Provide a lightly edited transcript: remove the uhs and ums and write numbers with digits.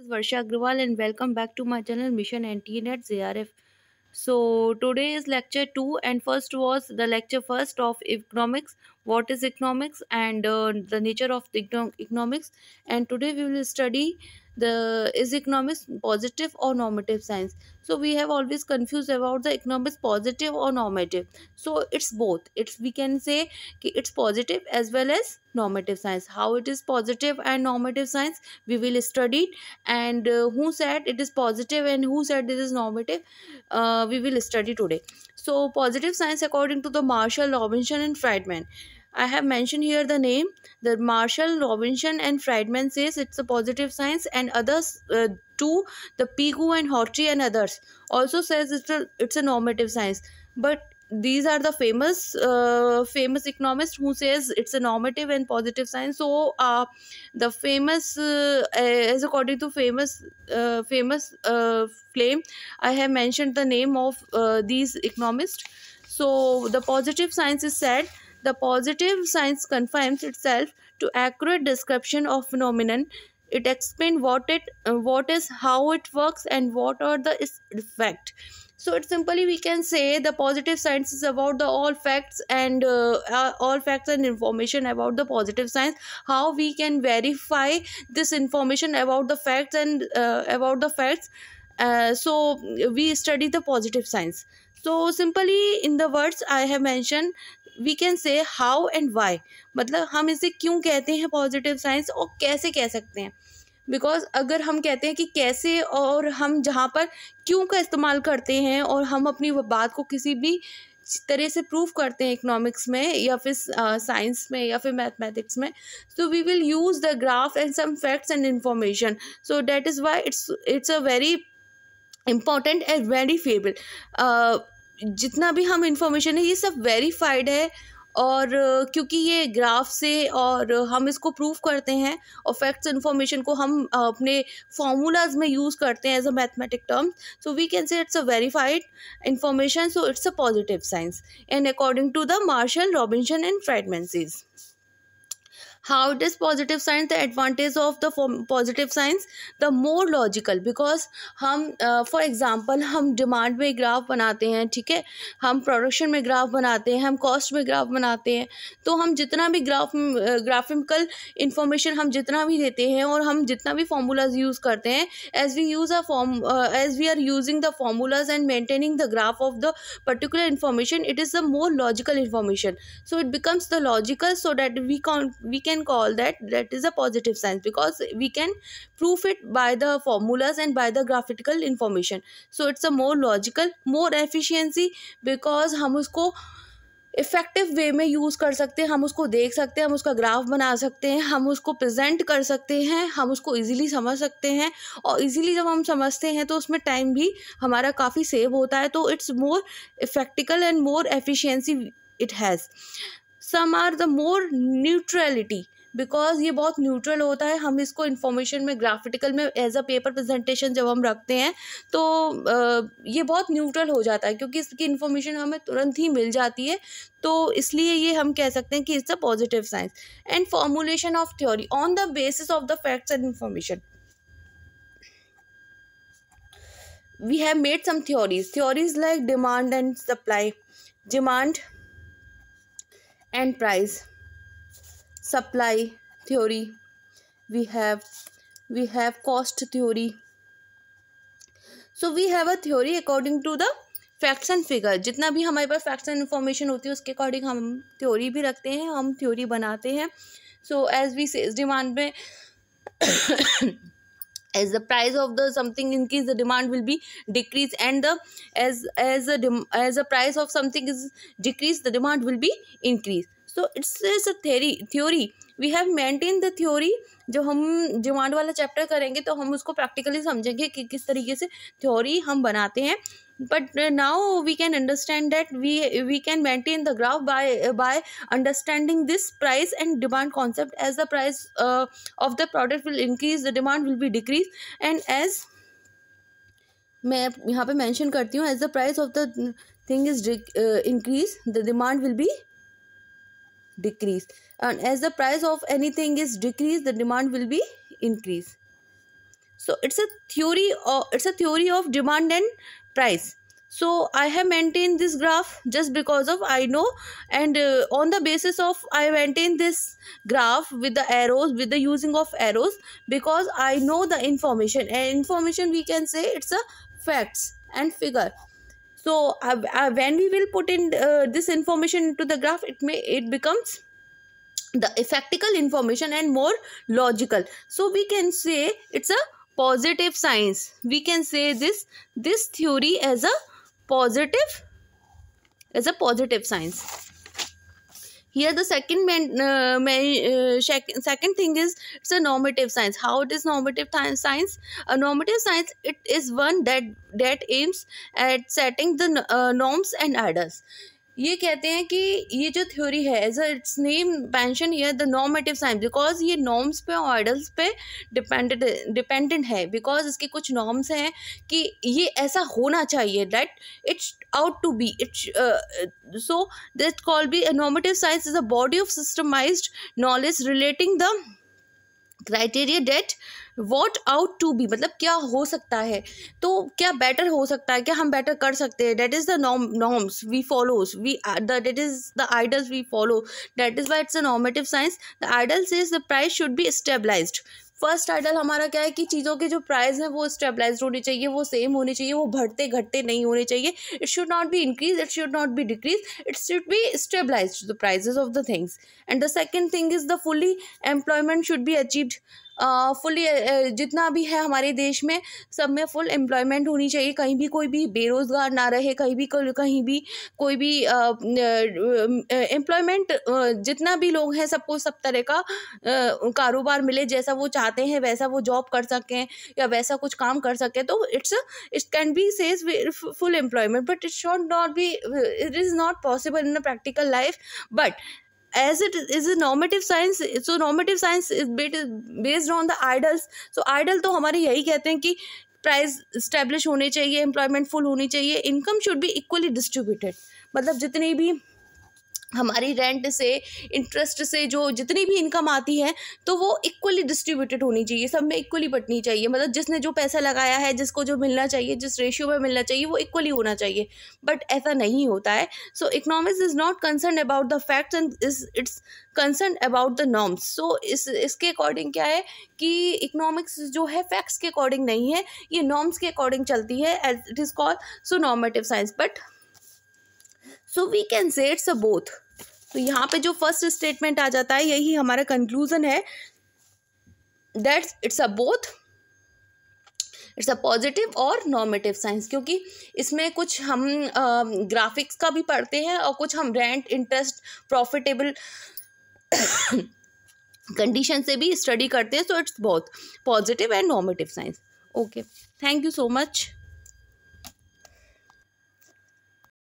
Is Varsha Agrawal and welcome back to my channel Mission NT-Net ZRF. So today is lecture 2 and first was the lecture first of economics, what is economics and the nature of the economics, and today we will study the is economics positive or normative science. So we have always confused about the economics positive or normative. So it's both. It's we can say it's positive as well as normative science. How it is positive and normative science we will study, and who said it is positive and who said it is normative we will study today. So positive science according to the Marshall, Robinson and Friedman. I have mentioned here the name. The Marshall, Robinson and Friedman says it's a positive science, and others too, the Pigou and Hawtrey and others also says it's a normative science. But these are the famous economists who says it's a normative and positive science. So the famous as according to famous flame, I have mentioned the name of these economists. So the positive science is said the positive science confines itself to accurate description of phenomenon. It explains what is, how it works, and what are the its effect. So it's simply we can say the positive science is about the all facts and information about the positive science. How we can verify this information about the facts and about the facts. So we study the positive science. So simply in the words I have mentioned, we can say how and why. मतलब हम इसे क्यों कहते हैं positive science और कैसे कह सकते हैं. बिकॉज अगर हम कहते हैं कि कैसे, और हम जहाँ पर क्यों का इस्तेमाल करते हैं और हम अपनी बात को किसी भी तरह से प्रूव करते हैं इकोनॉमिक्स में या फिर साइंस में या फिर मैथमेटिक्स में, so we will use the graph and some facts and information. So that is why it's a very important and verifiable. जितना भी हम इंफॉर्मेशन है ये सब वेरीफाइड है, और क्योंकि ये ग्राफ से और हम इसको प्रूव करते हैं, और फैक्ट्स इन्फॉर्मेशन को हम अपने फॉर्मूलाज में यूज़ करते हैं as a mathematic term. So we can say it's a verified information. So it's a positive science and according to the Marshall, Robinson and Friedman says. How it is positive science, the advantage of the positive science, the more logical, because हम for example हम demand में graph बनाते हैं, ठीक है, हम production में graph बनाते हैं, हम कॉस्ट में ग्राफ बनाते हैं. तो हम जितना भी ग्राफिकल इंफॉर्मेशन हम जितना भी देते हैं और हम जितना भी फार्मूलाज यूज़ करते हैं, as we are using the formulas and maintaining the graph of the particular information, it is the more logical information. So it becomes the logical, so that we can call that is a positive science, because we can prove it by the formulas and by the graphical information. So it's a more logical, more efficiency, because हम उसको effective वे में use कर सकते हैं, हम उसको देख सकते हैं, हम उसका ग्राफ बना सकते हैं, हम उसको प्रेजेंट कर सकते हैं, हम उसको इजीली समझ सकते हैं. और इजीली जब हम समझते हैं तो उसमें टाइम भी हमारा काफ़ी सेव होता है. तो it's more effectical and more efficiency it has. Some are the more neutrality, because ये बहुत न्यूट्रल होता है. हम इसको इन्फॉर्मेशन में ग्राफिकल में एज अ पेपर प्रेजेंटेशन जब हम रखते हैं तो ये बहुत न्यूट्रल हो जाता है, क्योंकि इसकी इन्फॉर्मेशन हमें तुरंत ही मिल जाती है. तो इसलिए ये हम कह सकते हैं कि it's a positive science. And formulation of theory on the basis of the facts and information. We have made some theories like demand and supply, demand and price, supply theory. We have cost theory. So we have a theory according to the facts and figure. जितना भी हमारे पास facts and information होती है उसके according हम theory भी रखते हैं, हम थ्योरी बनाते हैं. सो एज वी से डिमांड में as the price of the something increase, the demand will be decrease, and the as the price of something is decrease, the demand will be increase. So it's a theory. We have maintained the theory. जब हम demand वाला chapter करेंगे तो हम उसको practically समझेंगे कि किस तरीके से थ्योरी हम बनाते हैं. But now we can understand that we can maintain the graph by understanding this price and demand concept. As the price of the product will increase, the demand will be decrease, and as मैं यहाँ पे mention करती हूँ, as the price of the thing is increase, the demand will be decrease, and as the price of anything is decrease, the demand will be increase. So it's a theory of demand and price. So I have maintained this graph just because of I know, and on the basis of I maintain this graph with the arrows, with the using of arrows, because I know the information, and information we can say it's a facts and figure. So when we will put in this information into the graph, it becomes the effectical information and more logical. So we can say it's a positive science. We can say this theory positive as a positive science. Here the second thing is it's a normative science. How it is normative science? A normative science, it is one that aims at setting the norms and ideals. ये कहते हैं कि ये जो theory है as it's name mention here the normative science, because ये norms पे और आइडल्स पे डिपेंडेंट है, बिकॉज इसके कुछ नॉर्म्स हैं कि ये ऐसा होना चाहिए, that it's out to be it's so that called be a normative science is a body of systemized knowledge relating the criteria that what out to be, मतलब क्या हो सकता है, तो क्या बेटर हो सकता है, क्या हम बेटर कर सकते हैं, that is the norms we follows, we that is the ideals we follow, that is why it's a normative science. The ideal says the price should be stabilized. First ideal हमारा क्या है कि चीज़ों के जो प्राइस हैं वो stabilise होनी चाहिए, वो सेम होनी चाहिए, वो बढ़ते घटते नहीं होने चाहिए. It should not be increase, it should not be decrease, it should be stabilize the prices of the things. And the second thing is the fully employment should be achieved. Fully जितना भी है हमारे देश में सब में full employment होनी चाहिए, कहीं भी कोई भी बेरोज़गार ना रहे, कहीं भी कोई भी एम्प्लॉयमेंट, जितना भी लोग हैं सबको सब तरह का कारोबार मिले, जैसा वो चाहते हैं वैसा वो जॉब कर सकें या वैसा कुछ काम कर सकें. तो it can be says full employment, but it should not B, it is not possible in a practical life. But as it is a normative science, so normative science is based on the idols. So idol तो हमारे यही कहते हैं कि price establish होने चाहिए, employment full होनी चाहिए, income should be equally distributed. मतलब जितनी भी हमारी रेंट से, इंटरेस्ट से जो जितनी भी इनकम आती है तो वो इक्वली डिस्ट्रीब्यूटेड होनी चाहिए, सब में इक्वली बंटनी चाहिए. मतलब जिसने जो पैसा लगाया है, जिसको जो मिलना चाहिए, जिस रेशियो में मिलना चाहिए, वो इक्वली होना चाहिए. बट ऐसा नहीं होता है. So economics is not concern about the facts and it's concern about the norms. So इसके अकॉर्डिंग क्या है कि इकोनॉमिक्स जो है फैक्ट्स के अकॉर्डिंग नहीं है, ये नॉर्म्स के अकॉर्डिंग चलती है, as it is called so normative science. But so we can say it's a both. तो यहाँ पे जो फर्स्ट स्टेटमेंट आ जाता है यही हमारा कंक्लूजन है, that it's a both, it's a positive और नॉर्मेटिव साइंस. क्योंकि इसमें कुछ हम ग्राफिक्स का भी पढ़ते हैं और कुछ हम रेंट, इंटरेस्ट, प्रॉफिटेबल कंडीशन से भी स्टडी करते हैं. So it's both positive and normative science. Okay, thank you so much.